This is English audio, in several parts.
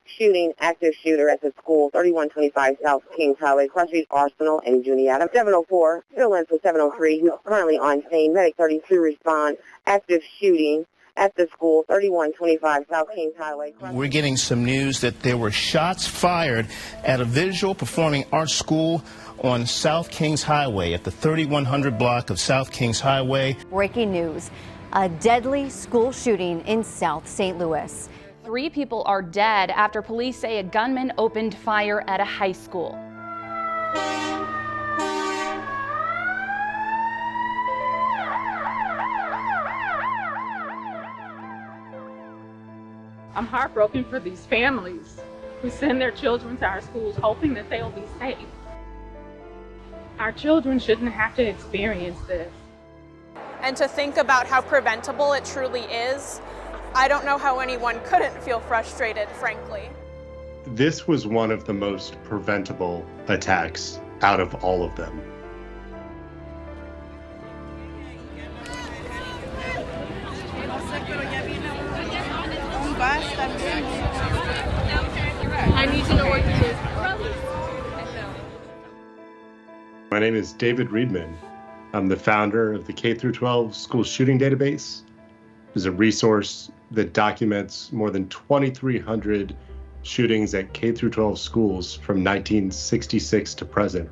shooting, active shooter at the school, 3125 South Kings Highway, Cross Street Arsenal, and Juniata. 704, ambulance was 703, who's currently on scene. Medic 32 respond, active shooting at the school, 3125 South Kings Highway. We're getting some news that there were shots fired at a visual performing arts school on South Kings Highway at the 3100 block of South Kings Highway. Breaking news, a deadly school shooting in South St. Louis. 3 people are dead after police say a gunman opened fire at a high school. I'm heartbroken for these families who send their children to our schools hoping that they'll be safe. Our children shouldn't have to experience this. And to think about how preventable it truly is, I don't know how anyone couldn't feel frustrated, frankly. This was one of the most preventable attacks out of all of them. I need to know what this is. My name is David Reedman. I'm the founder of the K-12 School Shooting Database. It's a resource that documents more than 2,300 shootings at K-12 schools from 1966 to present.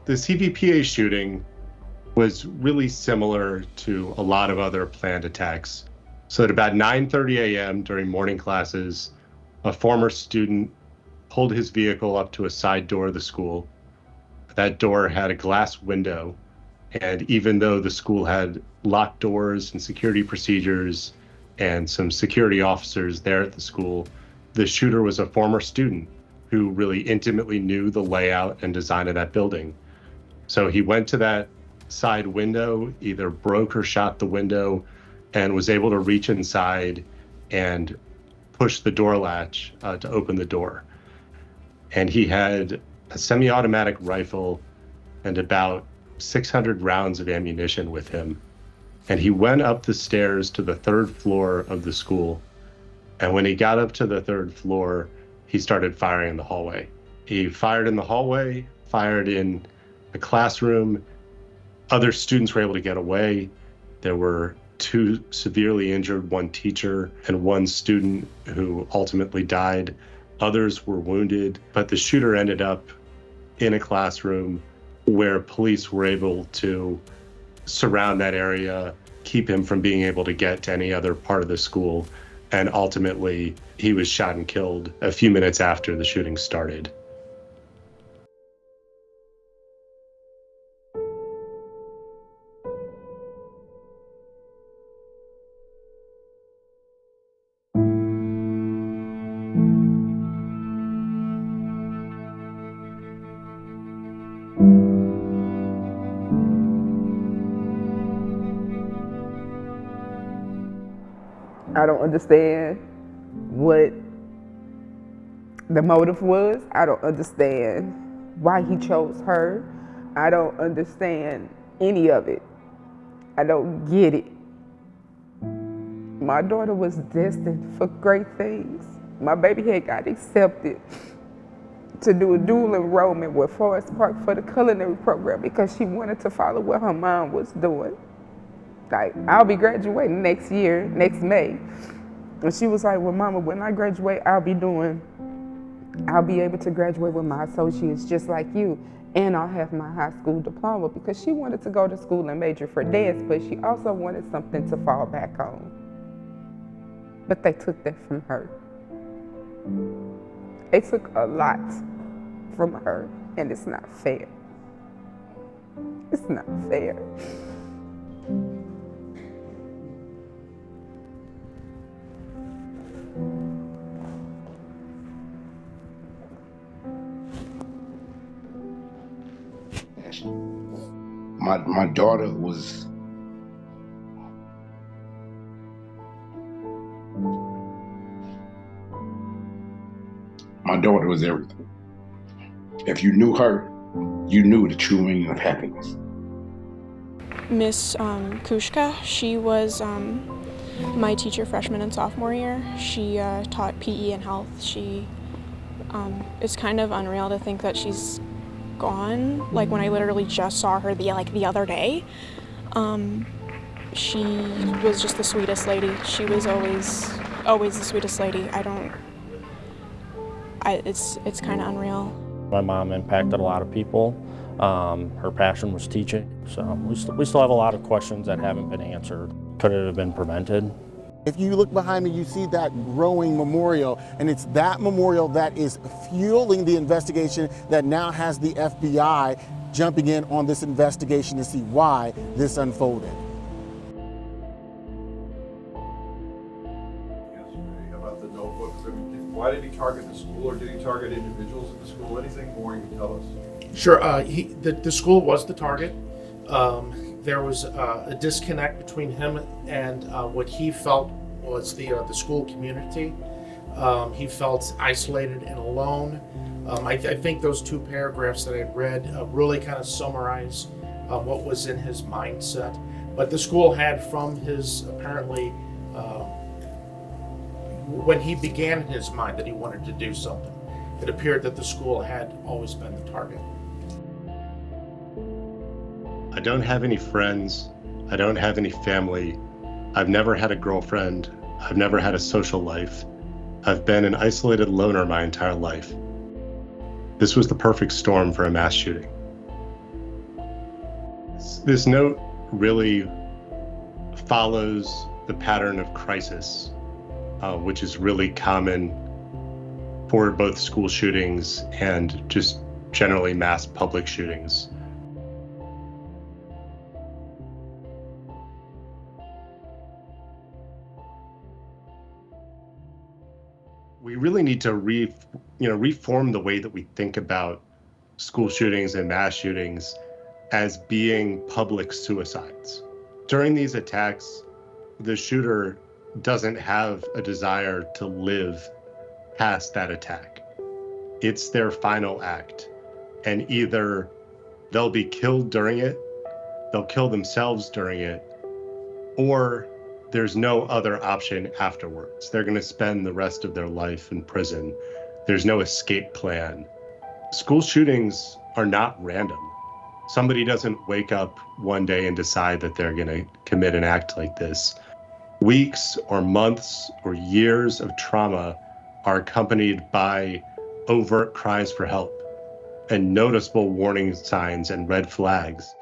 The CVPA shooting was really similar to a lot of other planned attacks. So at about 9:30 a.m. during morning classes, a former student pulled his vehicle up to a side door of the school. That door had a glass window, and even though the school had locked doors and security procedures and some security officers there at the school, the shooter was a former student who really intimately knew the layout and design of that building. So he went to that side window, either broke or shot the window, and was able to reach inside and push the door latch to open the door. And he had a semi-automatic rifle and about 600 rounds of ammunition with him. And he went up the stairs to the 3rd floor of the school. And when he got up to the 3rd floor, he started firing in the hallway. He fired in the hallway, fired in the classroom. Other students were able to get away. There were 2 severely injured, 1 teacher and 1 student who ultimately died. Others were wounded, but the shooter ended up in a classroom where police were able to surround that area, keep him from being able to get to any other part of the school, and ultimately he was shot and killed a few minutes after the shooting started. I don't understand what the motive was. I don't understand why he chose her. I don't understand any of it. I don't get it. My daughter was destined for great things. My baby had got accepted to do a dual enrollment with Forest Park for the culinary program because she wanted to follow what her mom was doing. Like, I'll be graduating next year, next May. And she was like, well, Mama, when I graduate, I'll be able to graduate with my associates just like you, and I'll have my high school diploma, because she wanted to go to school and major for dance, but she also wanted something to fall back on. But they took that from her. They took a lot from her, and it's not fair. It's not fair. My daughter was everything. If you knew her, you knew the true meaning of happiness. Miss Kushka, she was my teacher freshman and sophomore year. She taught PE and health. She It's kind of unreal to think that she's gone. Like when I literally just saw her the other day, she was just the sweetest lady. She was always the sweetest lady. It's kind of unreal. My mom impacted a lot of people. Her passion was teaching, so we still have a lot of questions that haven't been answered. Could it have been prevented? If you look behind me, you see that growing memorial, and it's that memorial that is fueling the investigation that now has the FBI jumping in on this investigation to see why this unfolded. How about the notebook? Why did he target the school, or did he target individuals at the school? Anything more you can tell us? Sure. The school was the target. There was a disconnect between him and what he felt was the school community. He felt isolated and alone. I think those two paragraphs that I read really kind of summarize what was in his mindset. But the school had, from his apparently, when he began in his mind that he wanted to do something, it appeared that the school had always been the target. I don't have any friends. I don't have any family. I've never had a girlfriend. I've never had a social life. I've been an isolated loner my entire life. This was the perfect storm for a mass shooting. This note really follows the pattern of crisis, which is really common for both school shootings and just generally mass public shootings. We really need to reform the way that we think about school shootings and mass shootings as being public suicides. During these attacks, the shooter doesn't have a desire to live past that attack. It's their final act. And either they'll be killed during it, they'll kill themselves during it, or there's no other option afterwards. They're going to spend the rest of their life in prison. There's no escape plan. School shootings are not random. Somebody doesn't wake up one day and decide that they're going to commit an act like this. Weeks or months or years of trauma are accompanied by overt cries for help and noticeable warning signs and red flags.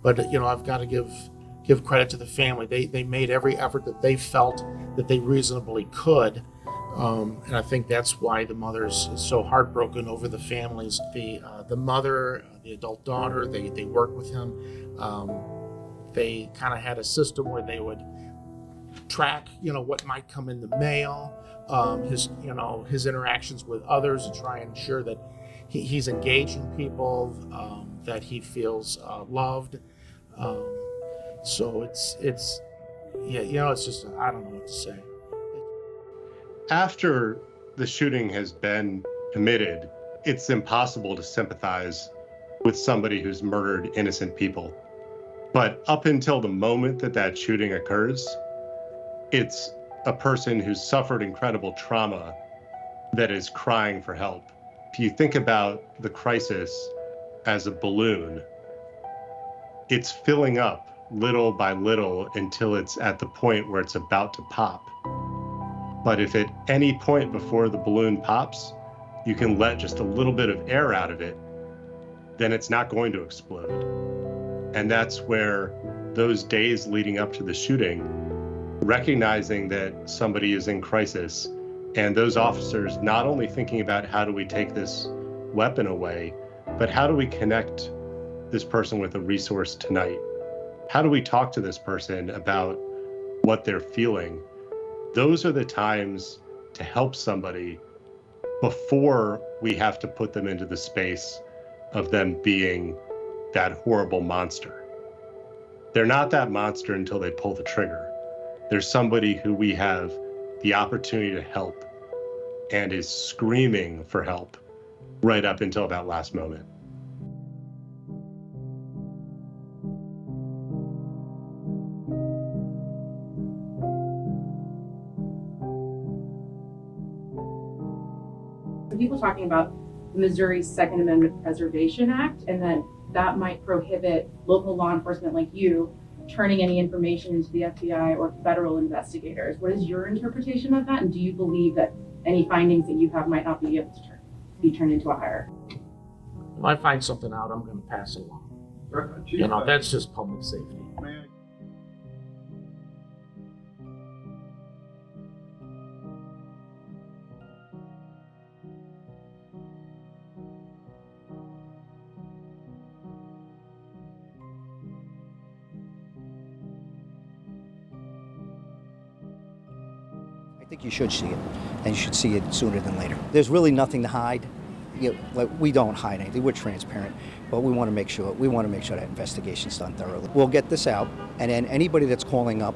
But I've got to give credit to the family. They made every effort that they felt that they reasonably could, and I think that's why the mother's so heartbroken over the families. The mother, the adult daughter, they worked with him. They kind of had a system where they would track, what might come in the mail, his interactions with others, and try and ensure that he's engaging people, that he feels loved. So it's just, I don't know what to say. After the shooting has been committed, it's impossible to sympathize with somebody who's murdered innocent people. But up until the moment that shooting occurs, it's a person who's suffered incredible trauma that is crying for help. If you think about the crisis as a balloon, it's filling up little by little until it's at the point where it's about to pop. But if at any point before the balloon pops, you can let just a little bit of air out of it, then it's not going to explode. And that's where those days leading up to the shooting, recognizing that somebody is in crisis, and those officers not only thinking about how do we take this weapon away, but how do we connect this person with a resource tonight? How do we talk to this person about what they're feeling? Those are the times to help somebody before we have to put them into the space of them being that horrible monster. They're not that monster until they pull the trigger. There's somebody who we have the opportunity to help and is screaming for help right up until that last moment. some people talking about Missouri's Second Amendment Preservation Act, and that might prohibit local law enforcement like you turning any information into the FBI or federal investigators. What is your interpretation of that? And do you believe that any findings that you have might not be able to be turned into a hire? If I find something out, I'm going to pass it along. That's just public safety. I think you should see it, and you should see it sooner than later. There's really nothing to hide. We don't hide anything. We're transparent, but we want to make sure that investigation's done thoroughly. We'll get this out, and then anybody that's calling up,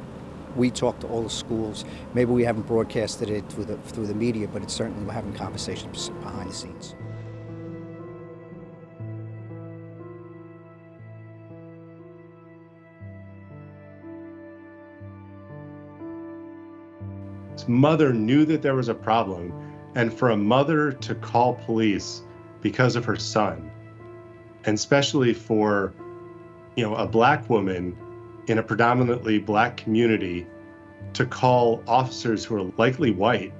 we talk to all the schools. Maybe we haven't broadcasted it through the media, but it's certainly we're having conversations behind the scenes. His mother knew that there was a problem, and for a mother to call police because of her son, and especially for, a black woman in a predominantly black community to call officers who are likely white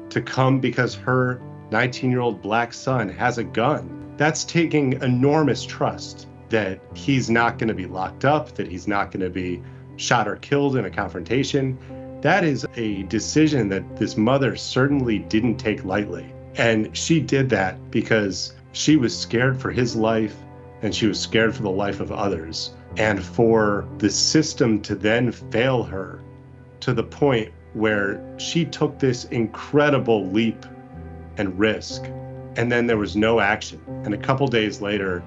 to come because her 19-year-old black son has a gun, that's taking enormous trust that he's not going to be locked up, that he's not going to be shot or killed in a confrontation. That is a decision that this mother certainly didn't take lightly. And she did that because she was scared for his life and she was scared for the life of others. And for the system to then fail her to the point where she took this incredible leap and risk, and then there was no action. And a couple days later,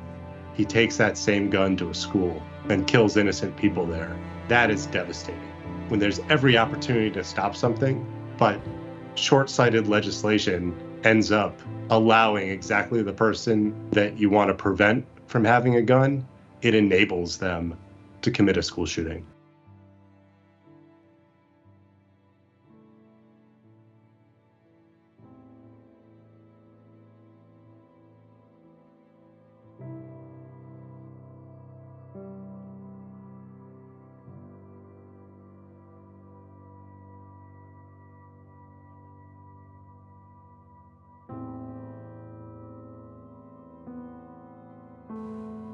he takes that same gun to a school and kills innocent people there. That is devastating. When there's every opportunity to stop something, but short-sighted legislation ends up allowing exactly the person that you want to prevent from having a gun, it enables them to commit a school shooting.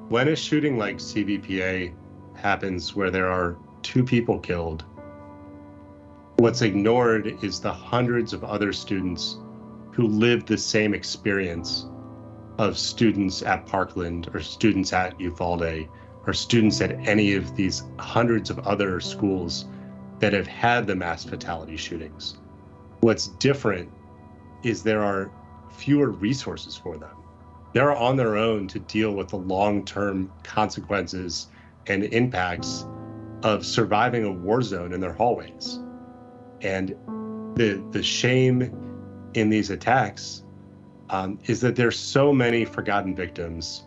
When a shooting like CVPA happens where there are 2 people killed, what's ignored is the hundreds of other students who lived the same experience of students at Parkland or students at Uvalde or students at any of these hundreds of other schools that have had the mass fatality shootings. What's different is there are fewer resources for them. They're on their own to deal with the long-term consequences and impacts of surviving a war zone in their hallways. And the shame in these attacks is that there's so many forgotten victims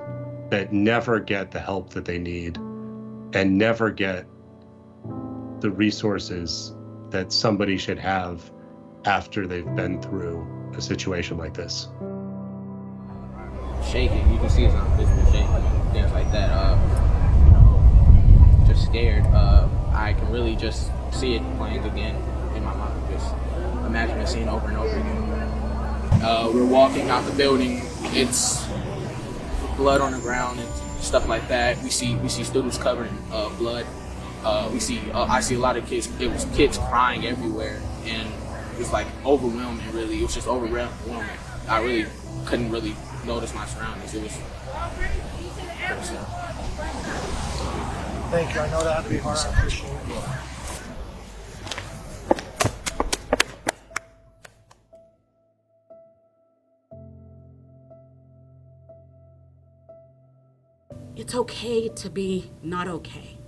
that never get the help that they need and never get the resources that somebody should have after they've been through a situation like this. Shaking, you can see it's on physical shaking, things like that. Just scared. I can really just see it playing again in my mind. Just imagine the scene over and over again. We're walking out the building. It's blood on the ground and stuff like that. We see students covered in blood. I see a lot of kids. It was kids crying everywhere, and it was like overwhelming. Really, it was just overwhelming. I really couldn't really notice my surroundings. It was crazy. Thank you. I know that had to be hard. I appreciate it. It's okay to be not okay.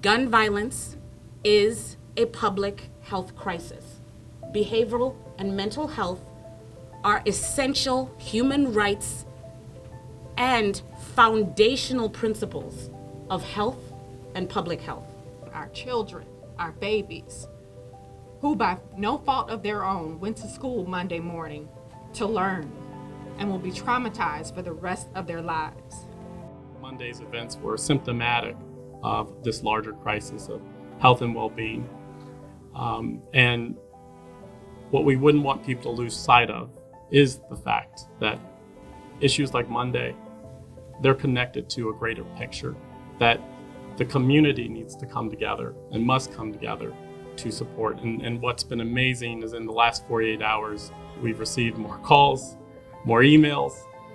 Gun violence is a public health crisis. Behavioral and mental health are essential human rights and foundational principles of health and public health. Our children, our babies, who by no fault of their own went to school Monday morning, to learn and will be traumatized for the rest of their lives. Monday's events were symptomatic of this larger crisis of health and well-being. And what we wouldn't want people to lose sight of is the fact that issues like Monday, they're connected to a greater picture, that the community needs to come together and must come together to support. And what's been amazing is in the last 48 hours, we've received more calls, more emails,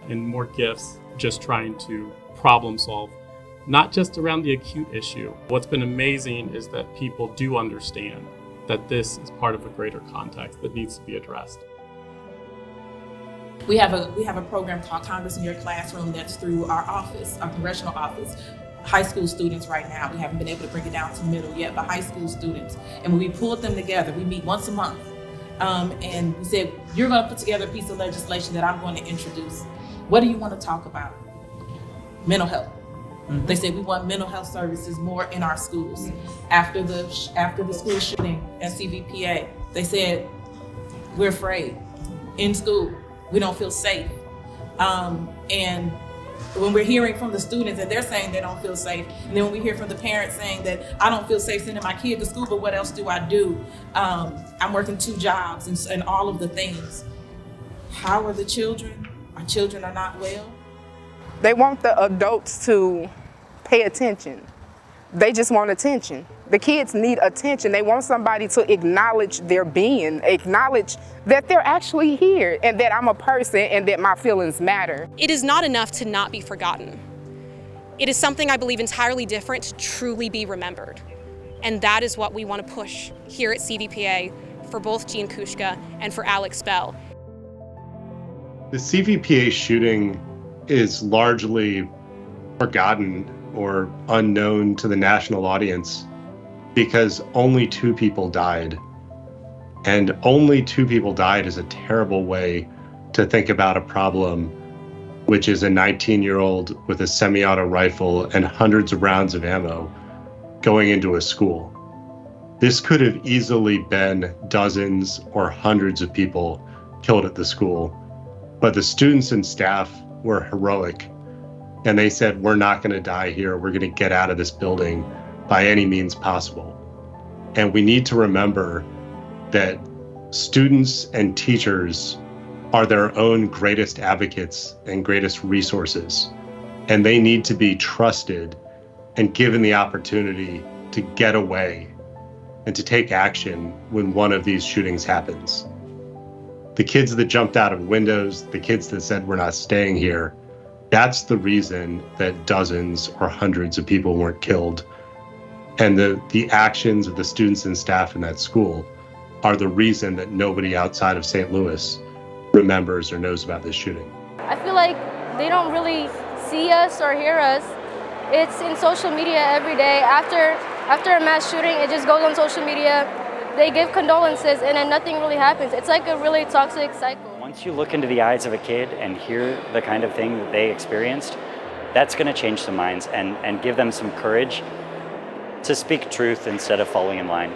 and more gifts just trying to problem solve, not just around the acute issue. What's been amazing is that people do understand that this is part of a greater context that needs to be addressed. We have a program called Congress in Your Classroom that's through our office, our congressional office. High school students right now, we haven't been able to bring it down to middle yet, but high school students. And when we pulled them together, we meet once a month. And we said, you're gonna put together a piece of legislation that I'm going to introduce. What do you want to talk about? Mental health. Mm-hmm. They said we want mental health services more in our schools. Mm-hmm. After the school shooting at CVPA, they said, we're afraid. In school, we don't feel safe. And when we're hearing from the students and they're saying they don't feel safe, and then when we hear from the parents saying that I don't feel safe sending my kid to school, but what else do I do? I'm working 2 jobs and all of the things. How are the children? Our children are not well. They want the adults to pay attention. They just want attention. The kids need attention. They want somebody to acknowledge their being, acknowledge that they're actually here and that I'm a person and that my feelings matter. It is not enough to not be forgotten. It is something I believe entirely different to truly be remembered. And that is what we want to push here at CVPA for both Jean Kushka and for Alex Bell. The CVPA shooting is largely forgotten or unknown to the national audience because only 2 people died. And only 2 people died is a terrible way to think about a problem, which is a 19-year-old with a semi-auto rifle and hundreds of rounds of ammo going into a school. This could have easily been dozens or hundreds of people killed at the school, but the students and staff were heroic. And they said, we're not going to die here. We're going to get out of this building by any means possible. And we need to remember that students and teachers are their own greatest advocates and greatest resources. And they need to be trusted and given the opportunity to get away and to take action when one of these shootings happens. The kids that jumped out of windows, the kids that said, we're not staying here, that's the reason that dozens or hundreds of people weren't killed. And the actions of the students and staff in that school are the reason that nobody outside of St. Louis remembers or knows about this shooting. I feel like they don't really see us or hear us. It's in social media every day. After a mass shooting, it just goes on social media. They give condolences and then nothing really happens. It's like a really toxic cycle. Once you look into the eyes of a kid and hear the kind of thing that they experienced, that's going to change some minds and give them some courage to speak truth instead of falling in line.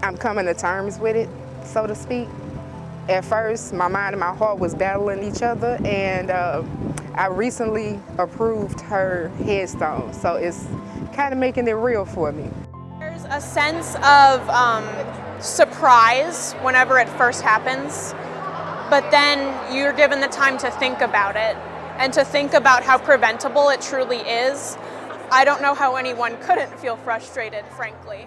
I'm coming to terms with it, so to speak. At first, my mind and my heart was battling each other, and I recently approved her headstone, so it's kind of making it real for me. There's a sense of surprise whenever it first happens, but then you're given the time to think about it and to think about how preventable it truly is. I don't know how anyone couldn't feel frustrated, frankly.